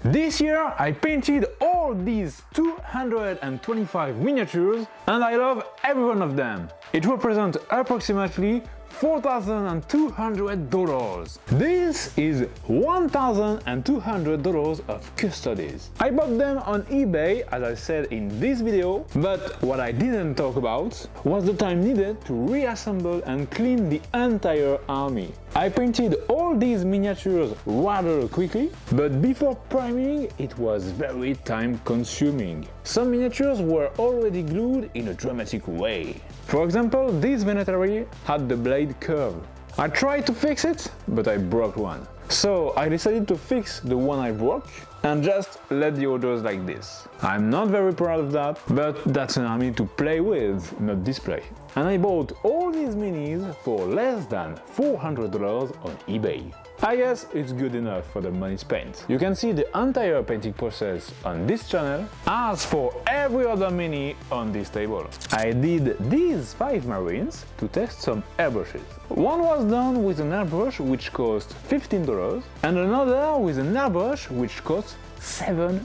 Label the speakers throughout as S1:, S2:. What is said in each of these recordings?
S1: This year I painted all these 225 miniatures and I love every one of them. It represents approximately $4,200. This is $1,200 of Custodes. I bought them on eBay, as I said in this video, but what I didn't talk about was the time needed to reassemble and clean the entire army. I painted all these miniatures rather quickly, but before priming it was very time consuming. Some miniatures were already glued in a dramatic way. For example, this Aeldari had the blade curve. I tried to fix it, but I broke one. So I decided to fix the one I broke and just let the others like this. I'm not very proud of that, but that's an army to play with, not display. And I bought all these minis for less than $400 on eBay. I guess it's good enough for the money spent. You can see the entire painting process on this channel, as for every other mini on this table. I did these 5 marines to test some airbrushes. One was done with an airbrush which cost $15 and another with an airbrush which cost $700.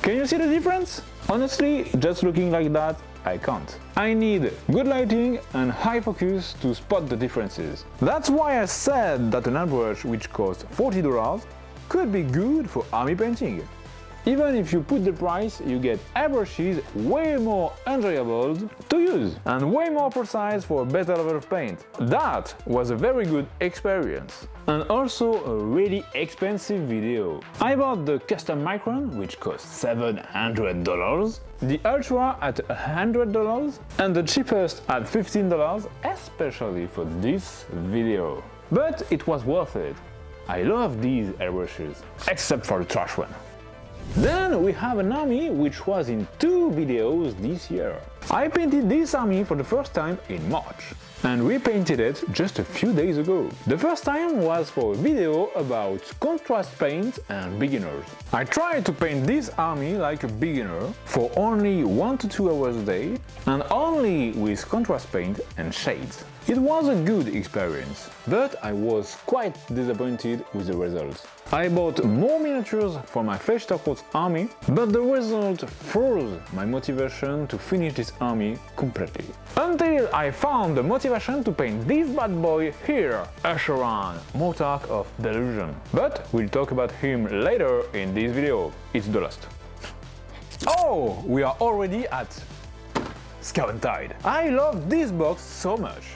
S1: Can you see the difference? Honestly, just looking like that, I can't. I need good lighting and high focus to spot the differences. That's why I said that an airbrush which costs $40 could be good for army painting. Even if you put the price, you get airbrushes way more enjoyable to use and way more precise for a better level of paint. That was a very good experience. And also a really expensive video. I bought the custom micron, which cost $700, the ultra at $100 and the cheapest at $15, especially for this video. But it was worth it. I love these airbrushes, except for the trash one. Then we have an army which was in 2 videos this year. I painted this army for the first time in March and repainted it just a few days ago. The first time was for a video about contrast paint and beginners. I tried to paint this army like a beginner for only 1 to 2 hours a day and only with contrast paint and shades. It was a good experience, but I was quite disappointed with the results. I bought more miniatures for my Fleshtercourt army, but the result froze my motivation to finish this army completely. Until I found the motivation to paint this bad boy here, Asheran, Monarch of Delusion. But we'll talk about him later in this video. It's the last. Oh, we are already at Skaventide. I love this box so much.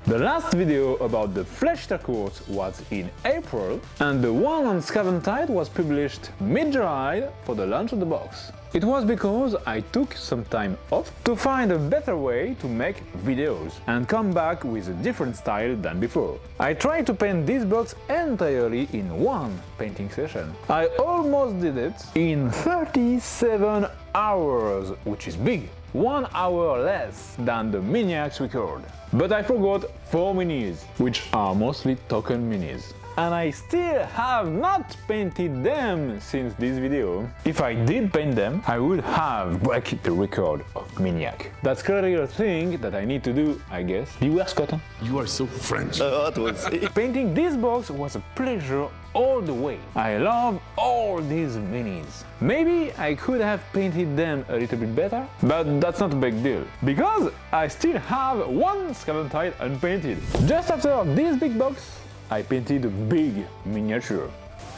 S1: The last video about the Fleshtercourt was in April, and the one on Skaventide was published mid-July for the launch of the box. It was because I took some time off to find a better way to make videos and come back with a different style than before. I tried to paint this box entirely in one painting session. I almost did it in 37 hours, which is big. 1 hour less than the Maniacs record. But I forgot 4 minis, which are mostly token minis. And I still have not painted them since this video. If I did paint them, I would have broken the record of Maniac. That's clearly a thing that I need to do, I guess. Beware, Scott.
S2: You are so French.
S1: Painting this box was a pleasure all the way. I love all these minis. Maybe I could have painted them a little bit better, but that's not a big deal, because I still have one Skaventide unpainted. Just after this big box, I painted a big miniature.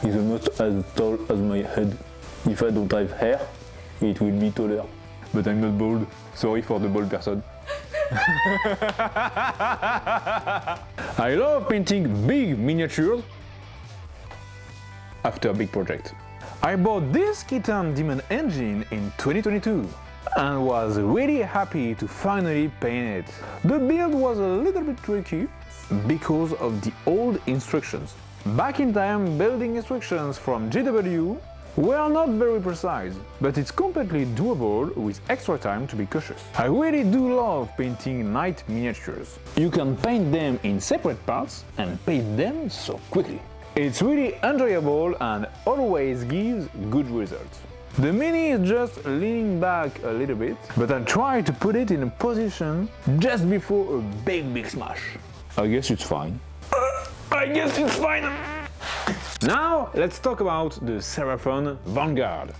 S1: It's almost as tall as my head. If I don't have hair, it will be taller. But I'm not bald. Sorry for the bald person. I love painting big miniatures after a big project. I bought this Kitten Demon engine in 2022 and was really happy to finally paint it. The build was a little bit tricky because of the old instructions. Back in time, building instructions from GW were not very precise, but it's completely doable with extra time to be cautious. I really do love painting knight miniatures. You can paint them in separate parts and paint them so quickly. It's really enjoyable and always gives good results. The mini is just leaning back a little bit, but I try to put it in a position just before a big smash. I guess it's fine. I guess it's fine. Now let's talk about the Seraphon Vanguard.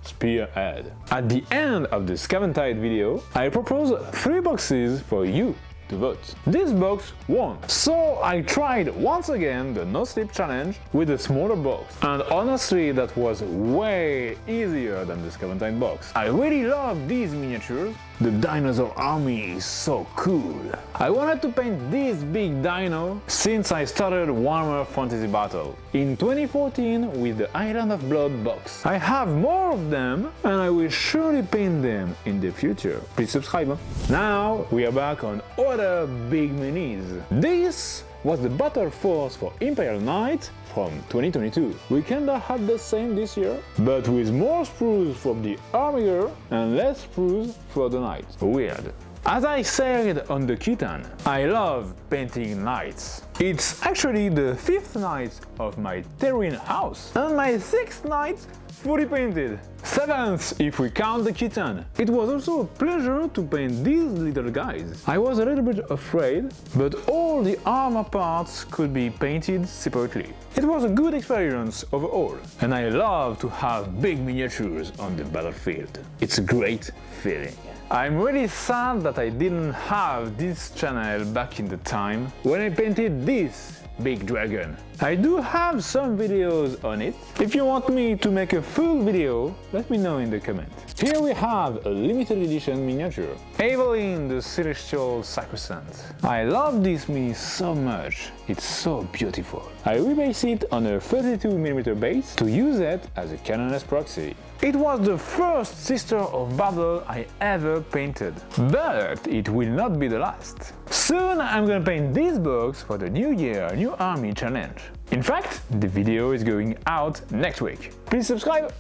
S1: Spearhead. At the end of the Skaventide video, I propose 3 boxes for you to vote. This box won, so I tried once again the no sleep challenge with a smaller box, and honestly that was way easier than the Skaventide box. I really love these miniatures. The dinosaur army is so cool. I wanted to paint this big dino since I started Warhammer Fantasy Battle in 2014 with the Island of Blood box. I have more of them and I will surely paint them in the future. Please subscribe. Now we are back on other big minis. This was the Battle Force for Imperial Knight from 2022. We kinda had the same this year, but with more sprues from the Armiger and less sprues for the Knight. Weird. As I said on the kitten, I love painting knights. It's actually the 5th night of my Terrain house, and my 6th night fully painted. 7th if we count the kitten. It was also a pleasure to paint these little guys. I was a little bit afraid, but all the armor parts could be painted separately. It was a good experience overall, and I love to have big miniatures on the battlefield. It's a great feeling. I'm really sad that I didn't have this channel back in the time when I painted this big dragon. I do have some videos on it. If you want me to make a full video, let me know in the comment. Here we have a limited edition miniature, Evelyn the Celestial Sacrosanct. I love this mini so much, it's so beautiful. I rebase it on a 32mm base to use it as a Canoness proxy. It was the first Sister of Battle I ever painted, but it will not be the last. Soon I'm gonna paint this box for the New Year, New Army challenge. In fact, the video is going out next week. Please subscribe!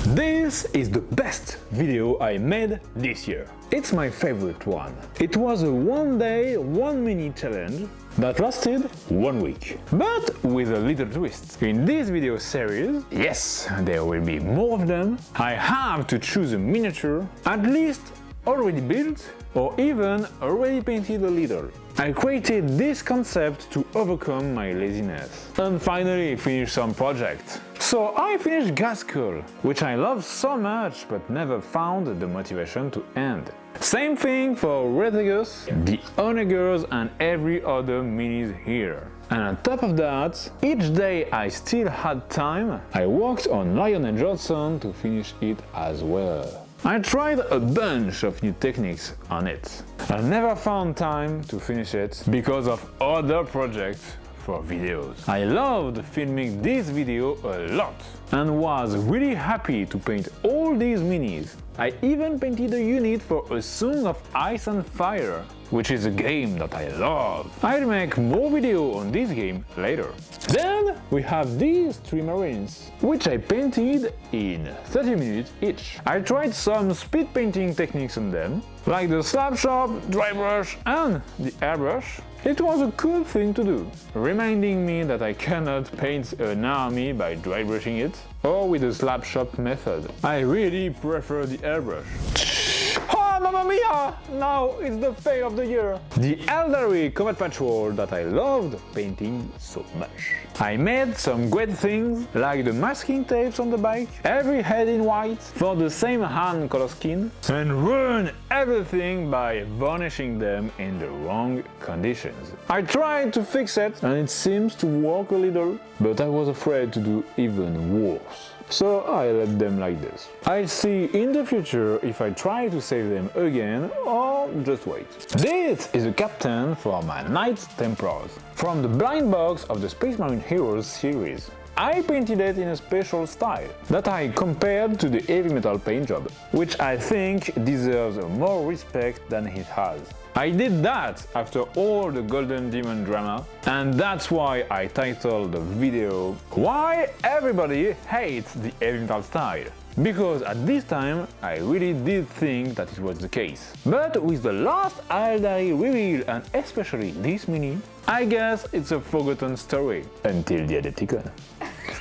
S1: This is the best video I made this year. It's my favorite one. It was a 1-day, 1-minute challenge that lasted 1 week, but with a little twist. In this video series, yes, there will be more of them, I have to choose a miniature, at least already built, or even already painted a little. I created this concept to overcome my laziness and finally finish some projects. So I finished Gaskell, which I love so much but never found the motivation to end. Same thing for Renegade, the Onagers and every other minis here. And on top of that, each day I still had time, I worked on Lion and Johnson to finish it as well. I tried a bunch of new techniques on it. I never found time to finish it because of other projects for videos. I loved filming this video a lot and was really happy to paint all these minis. I even painted a unit for A Song of Ice and Fire, which is a game that I love. I'll make more video on this game later. Then we have these 3 marines, which I painted in 30 minutes each. I tried some speed painting techniques on them, like the Slapchop, Drybrush and the Airbrush. It was a cool thing to do, reminding me that I cannot paint an army by dry brushing it or with the Slapchop method. I really prefer the Airbrush. Oh, mamma mia! Now it's the fail of the year! The Aeldari Combat Patrol that I loved painting so much. I made some great things, like the masking tapes on the bike, every head in white, for the same hand color scheme, and ruined everything by varnishing them in the wrong conditions. I tried to fix it, and it seems to work a little, but I was afraid to do even worse. So I let them like this. I'll see in the future if I try to save them again or just wait. This is a captain for my Knights Templars from the blind box of the Space Marine Heroes series. I painted it in a special style that I compared to the heavy metal paint job, which I think deserves more respect than it has. I did that after all the Golden Demon drama, and that's why I titled the video Why Everybody Hates the Heavy Metal Style. Because at this time I really did think that it was the case. But with the last Aeldari reveal and especially this mini, I guess it's a forgotten story. Until the Adepticon.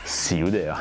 S1: See you there.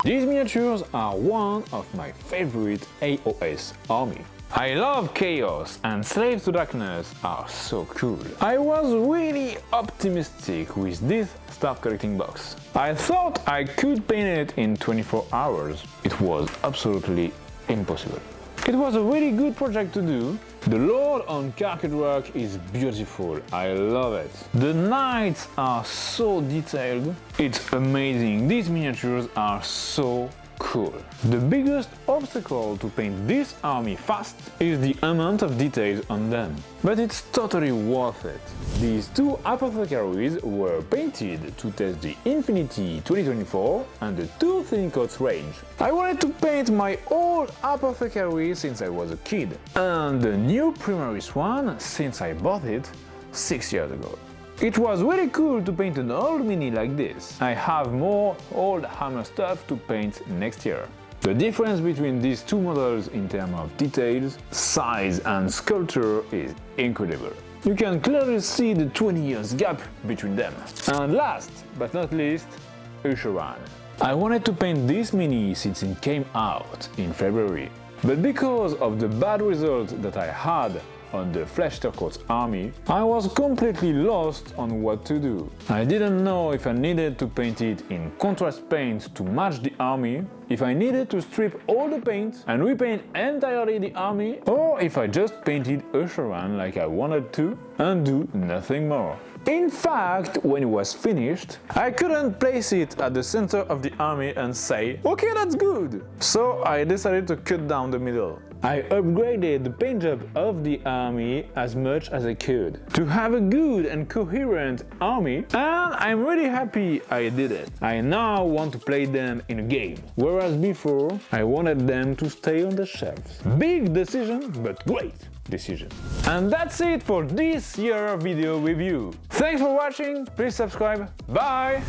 S1: These miniatures are one of my favorite AOS army. I love chaos, and Slaves to Darkness are so cool. I was really optimistic with this start collecting box. I thought I could paint it in 24 hours. It was absolutely impossible. It was a really good project to do. The Lord on Carpet Rock is beautiful, I love it. The knights are so detailed, it's amazing. These miniatures are so cool. The biggest obstacle to paint this army fast is the amount of details on them, but it's totally worth it. These two Apothecaries were painted to test the Infinity 2024 and the two Thin Coats range. I wanted to paint my old Apothecary since I was a kid, and the new Primaris one since I bought it 6 years ago. It was really cool to paint an old mini like this. I have more old Hammer stuff to paint next year. The difference between these two models in terms of details, size and sculpture is incredible. You can clearly see the 20 years gap between them. And last but not least, Usheran. I wanted to paint this mini since it came out in February, but because of the bad results that I had on the Flesh Turcoats army, I was completely lost on what to do. I didn't know if I needed to paint it in contrast paint to match the army, if I needed to strip all the paint and repaint entirely the army, or if I just painted Usheran like I wanted to and do nothing more. In fact, when it was finished, I couldn't place it at the center of the army and say, okay, that's good! So I decided to cut down the middle. I upgraded the paint job of the army as much as I could to have a good and coherent army, and I'm really happy I did it. I now want to play them in a game, whereas before I wanted them to stay on the shelves. Big decision, but great decision. And that's it for this year video review. Thanks for watching, please subscribe, bye!